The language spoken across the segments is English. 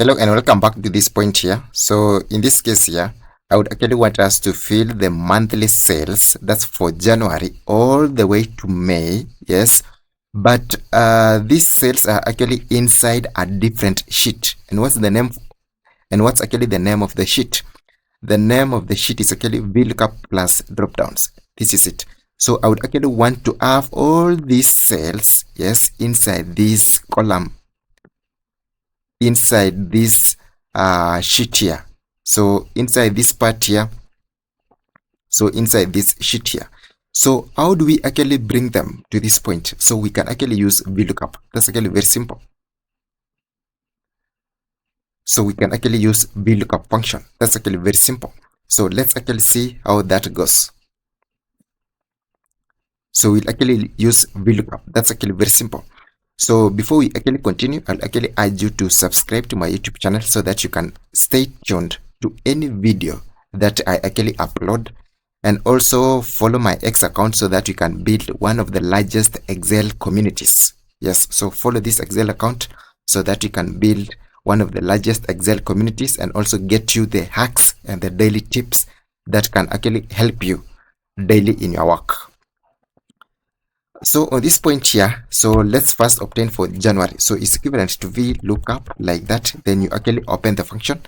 Hello and welcome back to this point here. So in this case here, I would actually want us to fill the monthly sales. That's for January all the way to May. Yes. But these sales are actually inside a different sheet. And what's the name? And what's actually the name of the sheet? The name of the sheet is actually VLOOKUP plus drop downs. This is it. So I would actually want to have all these sales, yes, inside this column, inside this sheet here. So inside this part here, so inside this sheet here. So how do we actually bring them to this point? So we can actually use VLOOKUP. That's actually very simple. So we can actually use VLOOKUP function. That's actually very simple. So let's actually see how that goes. So we'll actually use VLOOKUP. That's actually very simple. So before we actually continue, I'll actually urge you to subscribe to my YouTube channel so that you can stay tuned to any video that I actually upload, and also follow my X account so that you can build one of the largest Excel communities. Yes, so follow this Excel account so that you can build one of the largest Excel communities and also get you the hacks and the daily tips that can actually help you daily in your work. So on this point here, so let's first obtain for January. So it's equivalent to VLOOKUP like that. Then you actually open the function.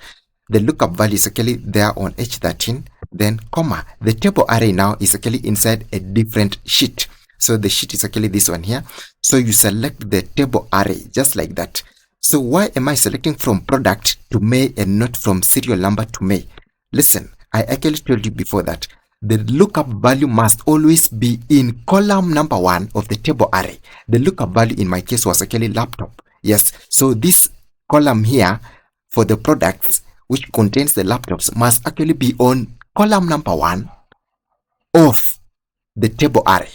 The lookup value is actually there on H13. Then comma. The table array now is actually inside a different sheet. So the sheet is actually this one here. So you select the table array just like that. So why am I selecting from product to May and not from serial number to May? Listen, I actually told you before that the lookup value must always be in column number 1 of the table array. The lookup value in my case was actually laptop. Yes, so this column here for the products which contains the laptops must actually be on column number 1 of the table array.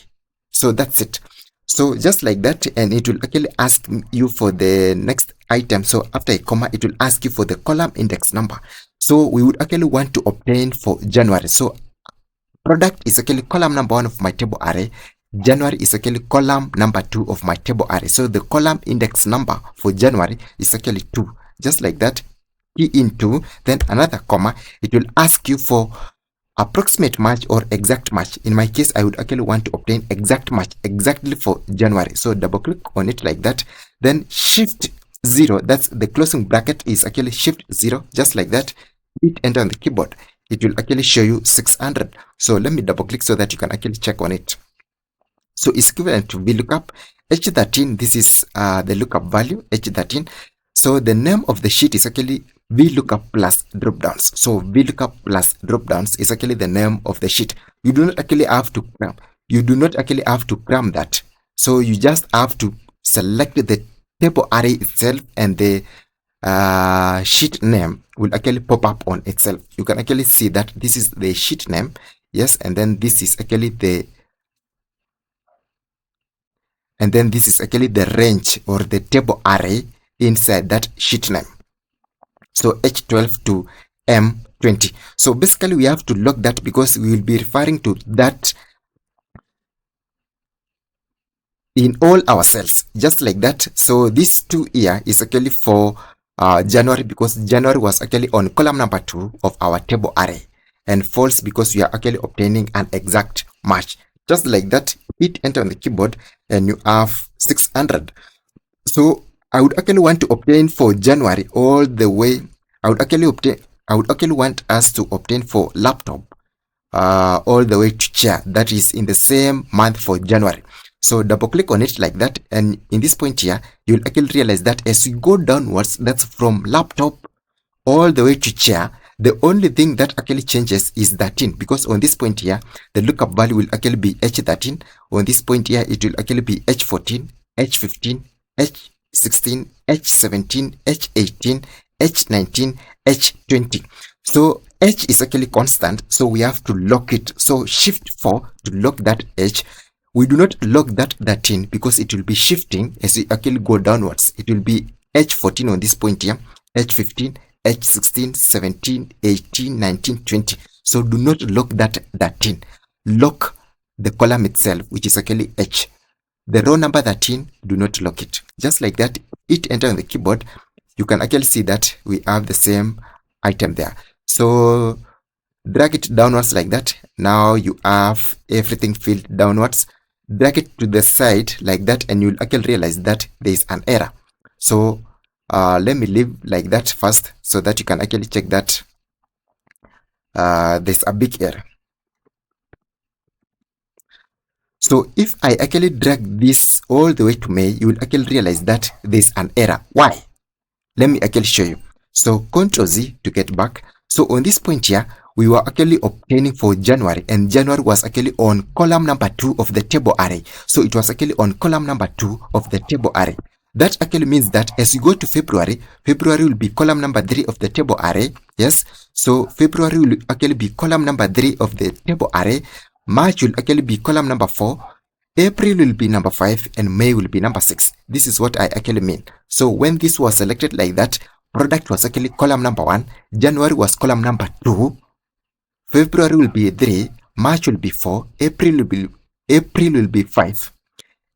So that's it. So just like that, and it will actually ask you for the next item. So after a comma, it will ask you for the column index number. So we would actually want to obtain for January. So product is actually column number 1 of my table array. January is actually column number 2 of my table array. So the column index number for January is actually 2. Just like that, key in 2, then another comma. It will ask you for approximate match or exact match. In my case, I would actually want to obtain exact match exactly for January. So double click on it like that. Then shift 0, that's the closing bracket is actually shift 0, just like that. Hit enter on the keyboard. It will actually show you 600. So let me double click so that you can actually check on it. So it's equivalent to VLOOKUP. H13, this is the lookup value, H13. So the name of the sheet is actually VLOOKUP plus drop downs. So VLOOKUP plus drop downs is actually the name of the sheet. You do not actually have to cram. You do not actually have to cram that. So you just have to select the table array itself, and the sheet name will actually pop up on itself. You can actually see that this is the sheet name. Yes, and then this is actually the range or the table array inside that sheet name. So H12 to M20. So basically we have to log that because we will be referring to that in all our cells, just like that. So this 2 here is actually for January, because January was actually on column number 2 of our table array, and false because we are actually obtaining an exact match. Just like that, hit enter on the keyboard and you have 600. So I would actually want to obtain for January all the way. I would actually want us to obtain for laptop all the way to chair, that is in the same month for January. So double click on it like that, and in this point here, you'll actually realize that as you go downwards, that's from laptop all the way to chair, the only thing that actually changes is 13, because on this point here, the lookup value will actually be H13. On this point here, it will actually be H14, H15, H16, H17, H18, H19, H20. So H is actually constant, so we have to lock it. So shift 4 to lock that H. We do not lock that 13 because it will be shifting as we actually go downwards. It will be H14 on this point here, H15, H16, 17, 18, 19, 20. So do not lock that 13. Lock the column itself, which is actually H. The row number 13, do not lock it. Just like that, hit enter on the keyboard. you can actually see that we have the same item there. So drag it downwards like that. Now you have everything filled downwards. Drag it to the side like that, and you'll actually realize that there is an error. So let me leave like that first, so that you can actually check that there's a big error. So if I actually drag this all the way to May, you will actually realize that there's an error. Why? Let me actually show you. So Ctrl Z to get back. So on this point here, we were actually obtaining for January, and January was actually on column number 2 of the table array. So it was actually on column number 2 of the table array. That actually means that as you go to February, February will be column number 3 of the table array. Yes. So February will actually be column number 3 of the table array. March will actually be column number 4. April will be number 5, and May will be number 6. This is what I actually mean. So when this was selected like that, product was actually column number 1, January was column number 2, February will be 3, March will be 4, April will be 5.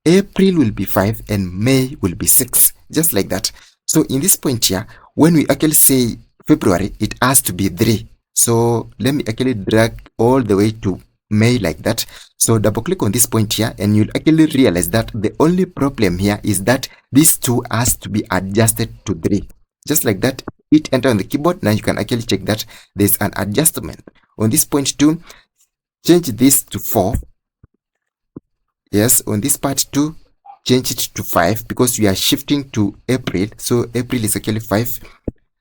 April will be 5, and May will be 6. Just like that. So in this point here, when we actually say February, it has to be 3. So let me actually drag all the way to May like that. So double click on this point here, and you'll actually realize that the only problem here is that this 2 has to be adjusted to 3. Just like that. Hit enter on the keyboard. Now you can actually check that there's an adjustment on this point 2. Change this to 4. Yes, on this part 2, change it to 5, because we are shifting to April. So April is actually 5,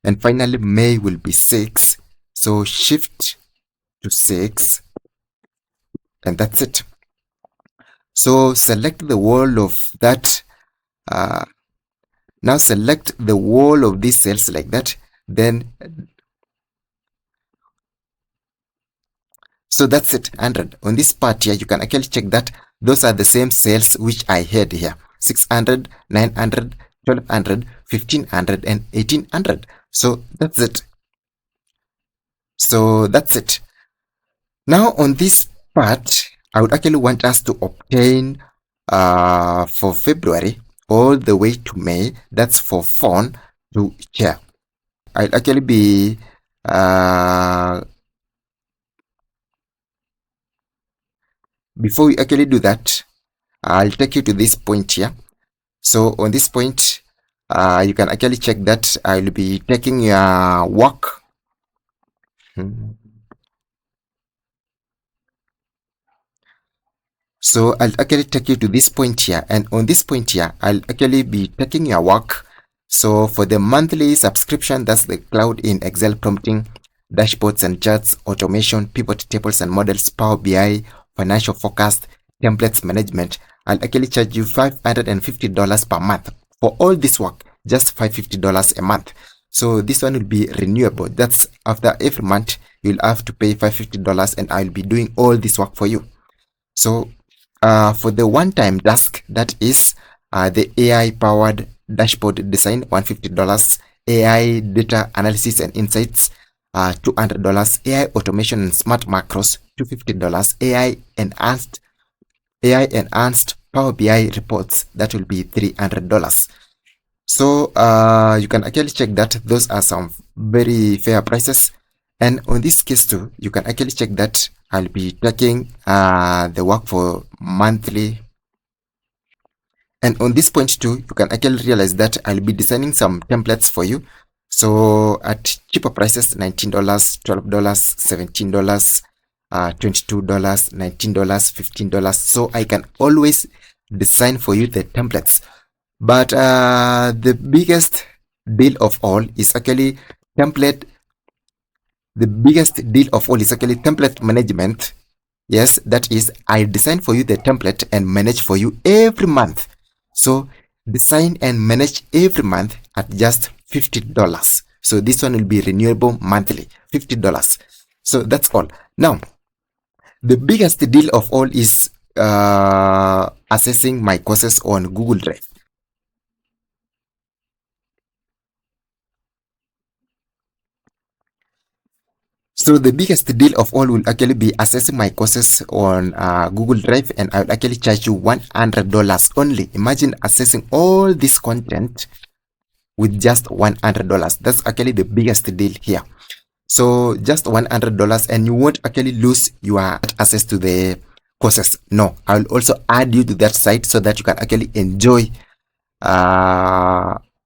and finally May will be 6. So shift to 6. And that's it. So select the wall of that. Now select the wall of these cells like that. Then, so that's it, 100. On this part here, you can actually check that those are the same cells which I had here. 600, 900, 1200, 1500, and 1800. So that's it. So that's it. Now on this part, I would actually want us to obtain for February all the way to May. That's for phone to chair. I'll actually be before we actually do that, I'll take you to this point here. So on this point, you can actually check that I'll be taking your work. So I'll actually take you to this point here, and on this point here, I'll actually be taking your work. So for the monthly subscription, that's the cloud in Excel prompting, dashboards and charts, automation, pivot tables and models, Power BI, financial forecast, templates management, I'll actually charge you $550 per month. For all this work, just $550 a month. So this one will be renewable. That's after every month, you'll have to pay $550, and I'll be doing all this work for you. So for the one-time task, that is the AI-powered dashboard design, $150, AI data analysis and insights, $200, AI automation and smart macros, $250, AI enhanced Power BI reports, that will be $300. So you can actually check that those are some very fair prices. And on this case too, you can actually check that I'll be taking the work for monthly. And on this point too, you can actually realize that I'll be designing some templates for you. So at cheaper prices, $19, $12, $17, $22, $19, $15. So I can always design for you the templates. But the biggest deal of all is actually template. The biggest deal of all is actually template management. Yes, that is, I design for you the template and manage for you every month. So design and manage every month at just $50. So this one will be renewable monthly, $50. So that's all. Now, the biggest deal of all is accessing my courses on Google Drive. So the biggest deal of all will actually be accessing my courses on Google Drive, and I will actually charge you $100 only. Imagine accessing all this content with just $100. That's actually the biggest deal here. So just $100, and you won't actually lose your access to the courses. No, I'll also add you to that site so that you can actually enjoy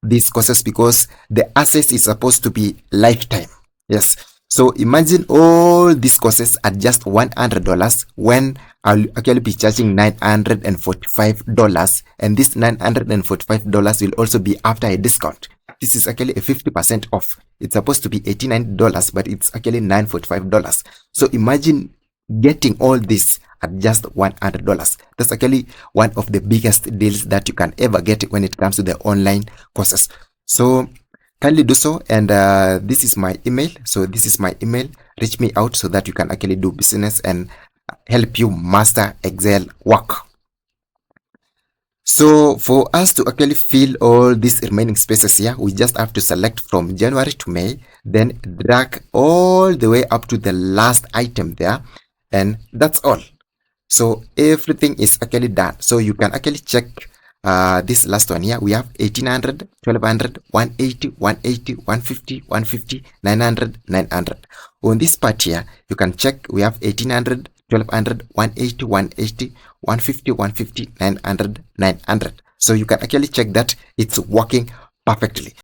these courses, because the access is supposed to be lifetime. Yes. So imagine all these courses at just $100 when I'll actually be charging $945, and this $945 will also be after a discount. This is actually a 50% off. It's supposed to be $89, but it's actually $945. So imagine getting all this at just $100. That's actually one of the biggest deals that you can ever get when it comes to the online courses. So kindly do so, and this is my email. So this is my email. Reach me out so that you can actually do business and help you master Excel work. So for us to actually fill all these remaining spaces here, we just have to select from January to May, then drag all the way up to the last item there, and that's all. So everything is actually done. So you can actually check this last one here. We have 1800, 1200, 180, 180, 150, 150, 900, 900. On this part here, you can check we have 1800, 1200, 180, 180, 150, 150, 900, 900. So you can actually check that it's working perfectly.